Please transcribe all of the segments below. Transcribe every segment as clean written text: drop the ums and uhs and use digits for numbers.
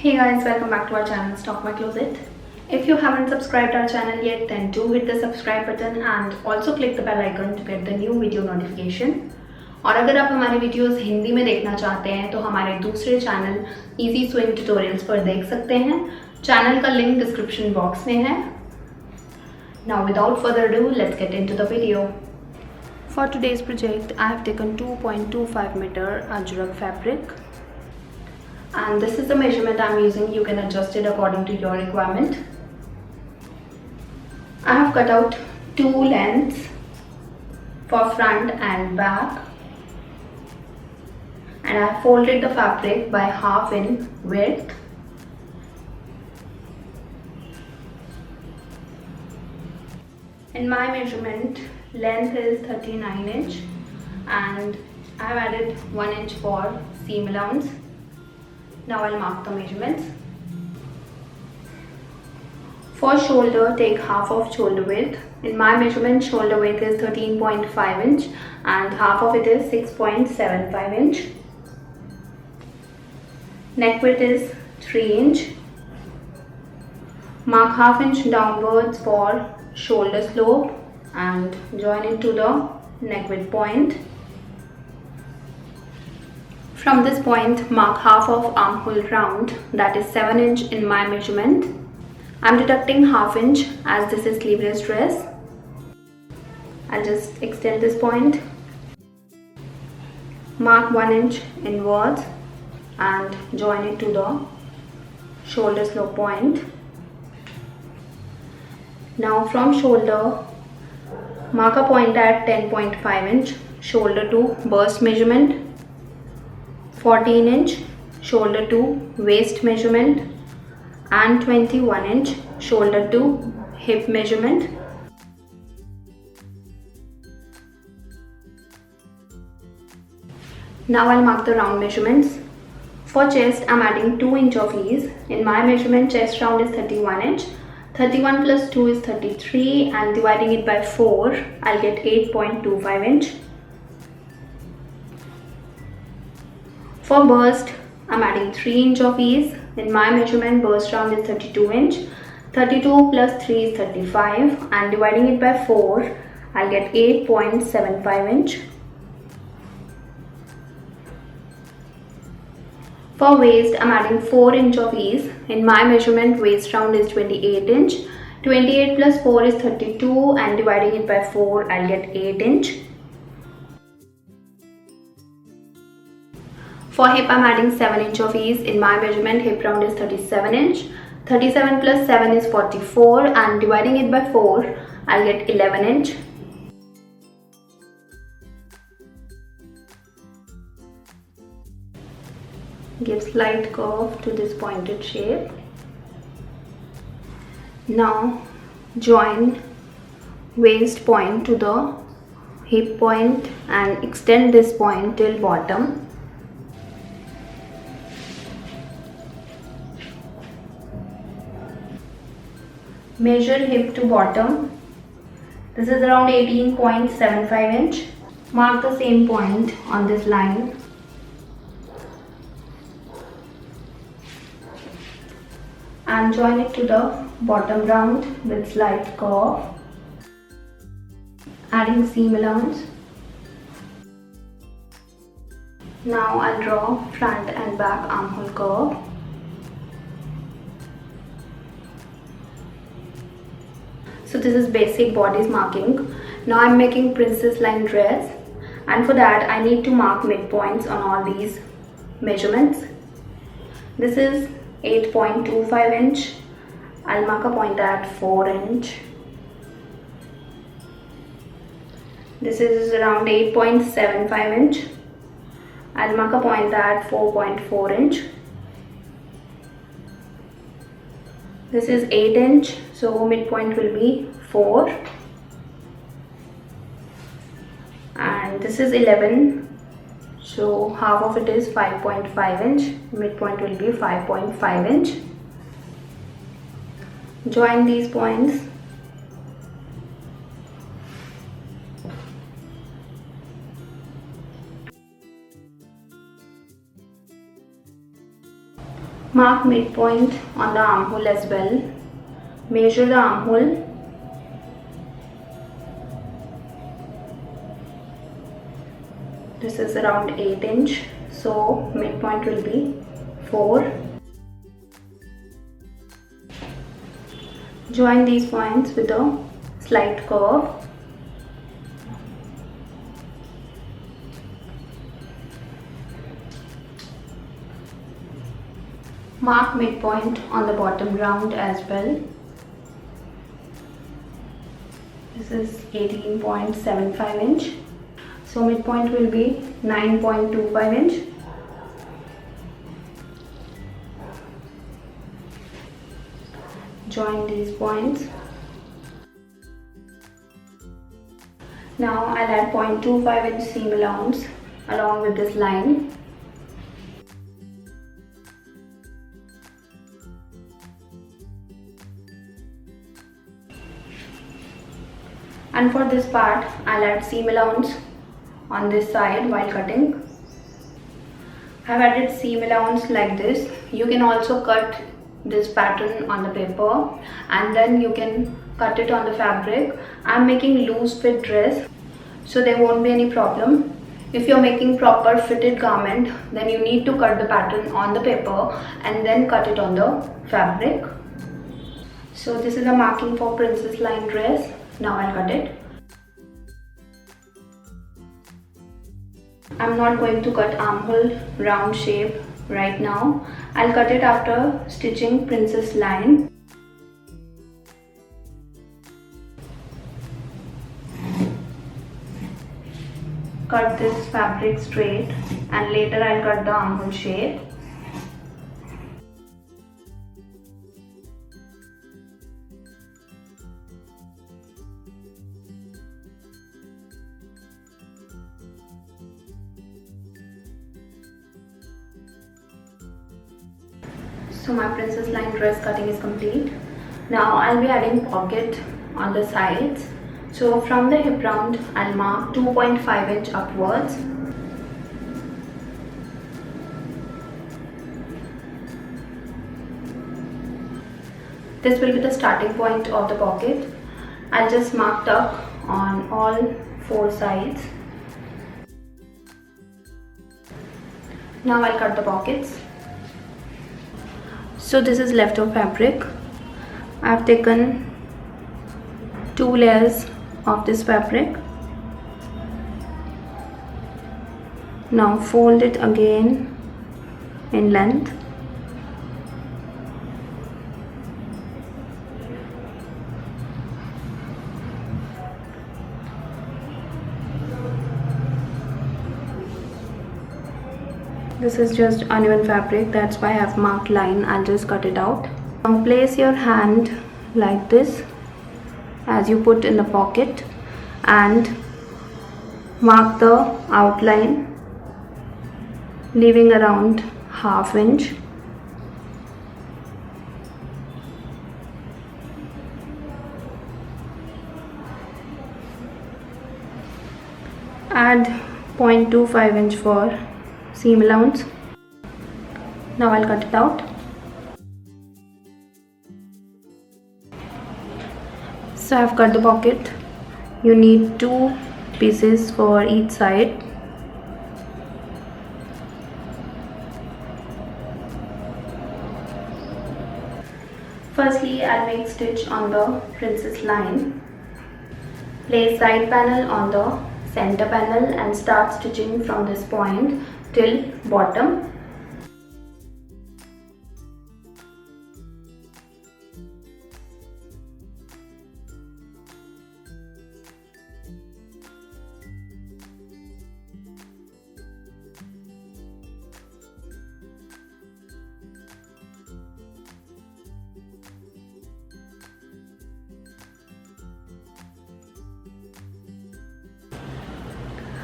Hey guys, welcome back to our channel Stock My Closet. If you haven't subscribed our channel yet, then do hit the subscribe button and also click the bell icon to get the new video notification. और अगर आप हमारे videos Hindi में देखना चाहते हैं तो हमारे दूसरे चैनल इजी स्विंग ट्यूटोरियल्स पर देख सकते हैं. चैनल का लिंक डिस्क्रिप्शन बॉक्स में है. Now without further ado, let's get into the video. For today's project, I have taken 2.25 meter ajrak fabric. And this is the measurement I am using. You can adjust it according to your requirement. I have cut out two lengths for front and back, and I have folded the fabric by half in width. In my measurement, length is 39 inch and I have added 1 inch for seam allowance. Now I'll mark the measurements. For shoulder, take half of shoulder width. In my measurement, shoulder width is 13.5 inch and half of it is 6.75 inch. Neck width is 3 inch. Mark half inch downwards for shoulder slope and join it to the neck width point. From this point, mark half of armhole round, that is 7 inch in my measurement. I am deducting half inch as this is sleeveless dress. I'll just extend this point. Mark 1 inch inwards and join it to the shoulder slope point. Now from shoulder, mark a point at 10.5 inch shoulder to bust measurement, 14 inch shoulder to waist measurement, and 21 inch shoulder to hip measurement. Now I'll mark the round measurements. For chest, I'm adding 2 inch of ease. In my measurement, chest round is 31 inch. 31 plus 2 is 33 and dividing it by 4, I'll get 8.25 inch. For burst, I'm adding 3 inch of ease. In my measurement, burst round is 32 inch. 32 plus 3 is 35 and dividing it by 4, I'll get 8.75 inch. For waist, I'm adding 4 inch of ease. In my measurement, waist round is 28 inch. 28 plus 4 is 32 and dividing it by 4, I'll get 8 inch. For hip, I'm adding 7 inch of ease. In my measurement, hip round is 37 inch. 37 plus 7 is 44 and dividing it by 4, I'll get 11 inch. Give slight curve to this pointed shape. Now join waist point to the hip point and extend this point till bottom. Measure hip to bottom. This is around 18.75 inch. Mark the same point on this line. And join it to the bottom round with slight curve. Adding seam allowance. Now I'll draw front and back armhole curve. So this is basic bodice marking. Now I'm making princess line dress, and for that I need to mark midpoints on all these measurements. This is 8.25 inch. I'll mark a point at 4 inch. This is around 8.75 inch. I'll mark a point at 4.4 inch. This is 8 inch, so midpoint will be 4. And this is 11, so half of it is 5.5 inch. Midpoint will be 5.5 inch. Join these points. Mark midpoint on the armhole as well. Measure the armhole. This is around 8 inch, so midpoint will be 4. Join these points with a slight curve. Mark midpoint on the bottom round as well. This is 18.75 inch. So midpoint will be 9.25 inch. Join these points. Now I'll add 0.25 inch seam allowance along with this line. And for this part, I'll add seam allowance on this side while cutting. I've added seam allowance like this. You can also cut this pattern on the paper and then you can cut it on the fabric. I'm making loose fit dress, so there won't be any problem. If you're making proper fitted garment, then you need to cut the pattern on the paper and then cut it on the fabric. So this is a marking for princess line dress. Now I'll cut it. I'm not going to cut armhole round shape right now. I'll cut it after stitching princess line. Cut this fabric straight and later I'll cut the armhole shape. So my princess line dress cutting is complete. Now I'll be adding pocket on the sides. So from the hip round, I'll mark 2.5 inch upwards. This will be the starting point of the pocket. I'll just mark tuck on all 4 sides. Now I'll cut the pockets. So this is leftover fabric. I've taken 2 layers of this fabric. Now fold it again in length. This is just uneven fabric, that's why I have marked line. I'll just cut it out. Now place your hand like this as you put in the pocket and mark the outline, leaving around ½ inch. Add 0.25 inch for seam allowance. Now I'll cut it out. So I've cut the pocket. You need 2 pieces for each side. Firstly, I'll make stitch on the princess line. Place side panel on the center panel and start stitching from this point till bottom.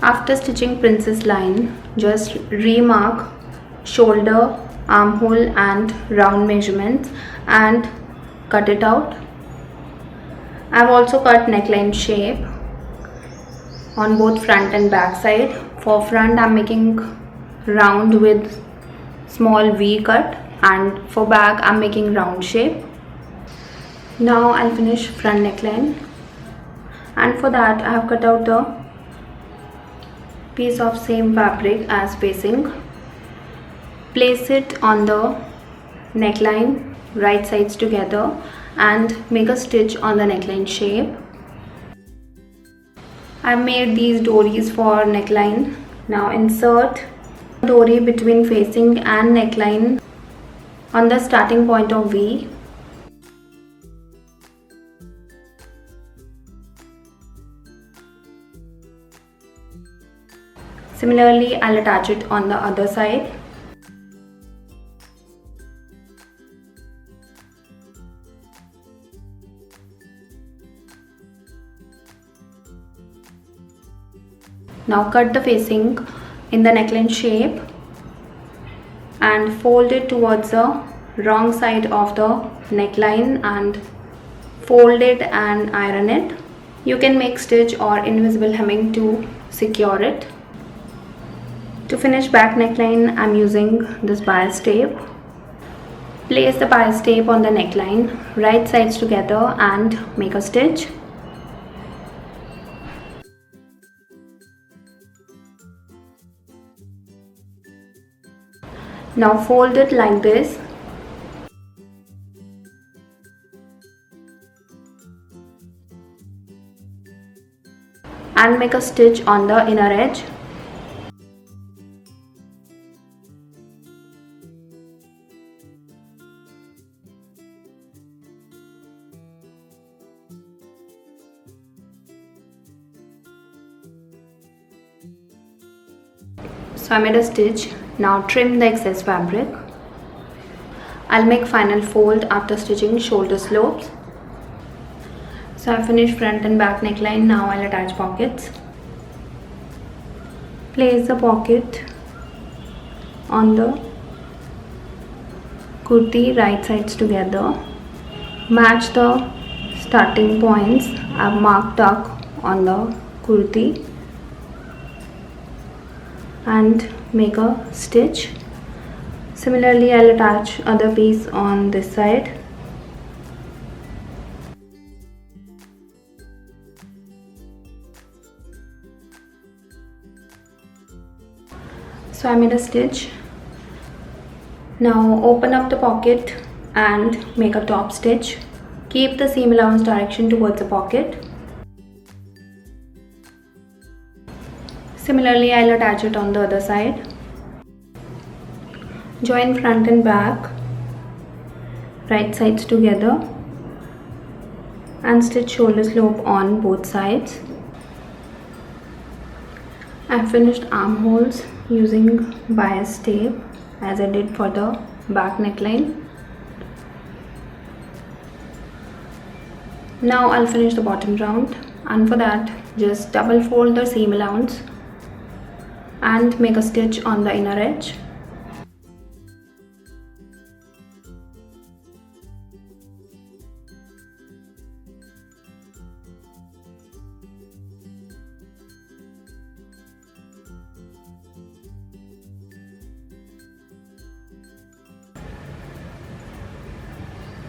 After stitching princess line, just remark shoulder, armhole and round measurements and cut it out. I've also cut neckline shape on both front and back side. For front, I'm making round with small V cut, and for back I'm making round shape. Now I'll finish front neckline, and for that I have cut out a piece of same fabric as facing. Place it on the neckline, right sides together, and make a stitch on the neckline shape. I've made these dories for neckline. Now insert dory between facing and neckline on the starting point of V. Similarly, I'll attach it on the other side. Now cut the facing in the neckline shape and fold it towards the wrong side of the neckline and fold it and iron it. You can make stitch or invisible hemming to secure it. To finish back neckline, I'm using this bias tape. Place the bias tape on the neckline, right sides together, and make a stitch. Now fold it like this. And make a stitch on the inner edge. So I made a stitch. Now trim the excess fabric. I'll make final fold after stitching shoulder slopes. So I finished front and back neckline. Now I'll attach pockets. Place the pocket on the kurti, right sides together. Match the starting points I've marked up on the kurti and make a stitch. Similarly, I'll attach other piece on this side. So I made a stitch. Now open up the pocket and make a top stitch. Keep the seam allowance direction towards the pocket. Similarly, I'll attach it on the other side. Join front and back, right sides together, and stitch shoulder slope on both sides. I finished armholes using bias tape as I did for the back neckline. Now I'll finish the bottom round, and for that just double fold the seam allowance and make a stitch on the inner edge.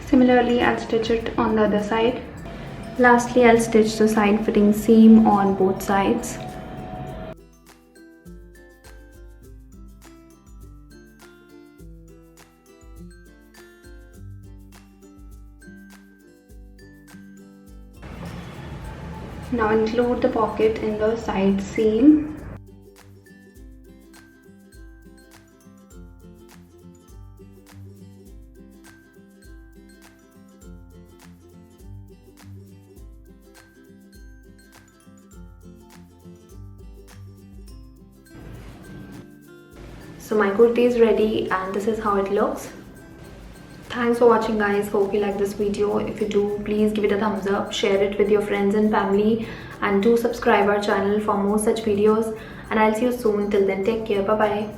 Similarly, I'll stitch it on the other side. Lastly, I'll stitch the side fitting seam on both sides. Now include the pocket in the side seam. So my kurti is ready and this is how it looks. Thanks for watching guys. Hope you like this video. If you do, please give it a thumbs up, share it with your friends and family, and do subscribe our channel for more such videos, and I'll see you soon. Till then, take care. Bye bye.